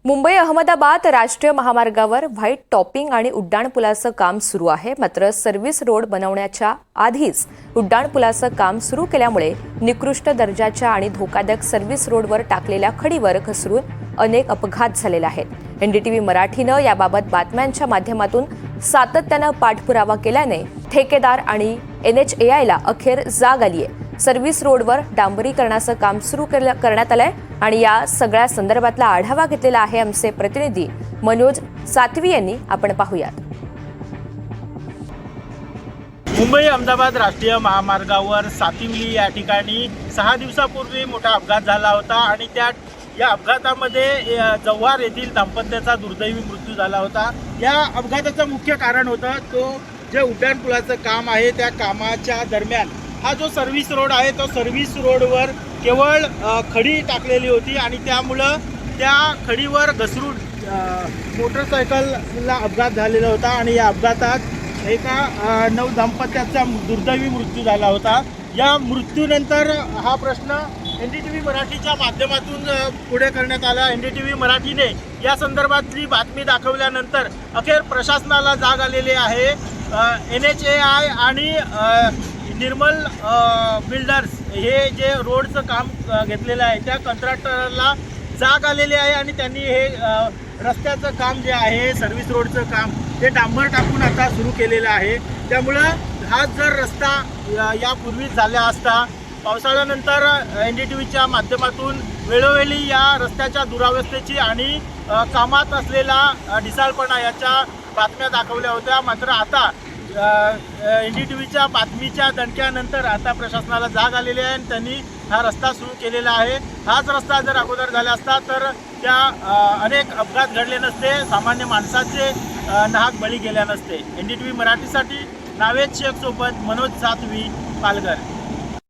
मुंबई अहमदाबाद राष्ट्रीय महामार्गावर white topping आणि उड्डाणपुलाचं काम सुरू आहे. मात्र सर्व्हिस रोड बनवण्याच्या आधीच उड्डाणपुलाचं काम सुरू केल्यामुळे निकृष्ट दर्जाच्या आणि धोकादायक सर्व्हिस रोडवर टाकलेल्या खडीवर घसरून अनेक अपघात झालेले आहेत. एनडीटीव्ही मराठीनं याबाबत बातम्यांच्या माध्यमातून सातत्यानं पाठपुरावा केल्याने ठेकेदार आणि NHAIला अखेर जाग आलीय. सर्व्हिस रोडवर डांबरीकरणाचं काम सुरू करण्यात आलंय आणि या सगळ्या संदर्भातला आढावा घेतलेला आहे आमचे प्रतिनिधी मनोज सातवी यांनी. आपण पाहूयात. मुंबई अहमदाबाद राष्ट्रीय महामार्गावर सातिवली या ठिकाणी 6 दिवसापूर्वी मोठा अपघात झाला होता आणि या अपघातामध्ये जव्हार येथील दाम्पत्याचा दुर्दैवी मृत्यू झाला होता. या अपघाताचं मुख्य कारण होतं तो जे उड्डाणपुलाचं काम आहे त्या कामाच्या दरम्यान हा जो सर्व्हिस रोड आहे तो सर्व्हिस रोडवर केवळ खडी टाकलेली होती आणि त्यामुळं त्या खडीवर घसरून मोटरसायकलला अपघात झालेला होता आणि या अपघातात एका दाम्पत्याचा दुर्दैवी मृत्यू झाला होता. या मृत्यूनंतर हा प्रश्न NDTV मराठीच्या माध्यमातून पुढे करण्यात आला. NDTV मराठीने या संदर्भातली बातमी दाखवल्यानंतर अखेर प्रशासनाला जाग आलेली आहे. NHAI आणि निर्मल बिल्डर्स हे जे रोडचं काम घेतलेलं आहे त्या कंत्राटदाराला जाग आलेली आहे आणि त्यांनी हे रस्त्याचं काम जे आहे सर्व्हिस रोडचं काम ते डांबर टाकून आता सुरू केलेलं आहे. त्यामुळं हा जर रस्ता यापूर्वीच झाला असता पावसाळ्यानंतर NDTVच्या माध्यमातून वेळोवेळी या रस्त्याच्या दुरावस्थेची आणि कामात असलेला ढिसाळपणा याच्या बातम्या दाखवल्या होत्या. मात्र आता NDTVच्या बातमीच्या दणक्यानंतर आता प्रशासनाला जाग आलेली आहे आणि त्यांनी हा रस्ता सुरू केलेला आहे. हाच रस्ता जर अगोदर झाला असता तर त्या अनेक अपघात घडले नसते, सामान्य माणसाचे नाहक बळी गेल्या नसते. NDTV मराठीसाठी नावेद शेख सोबत मनोज सातवी, पालघर.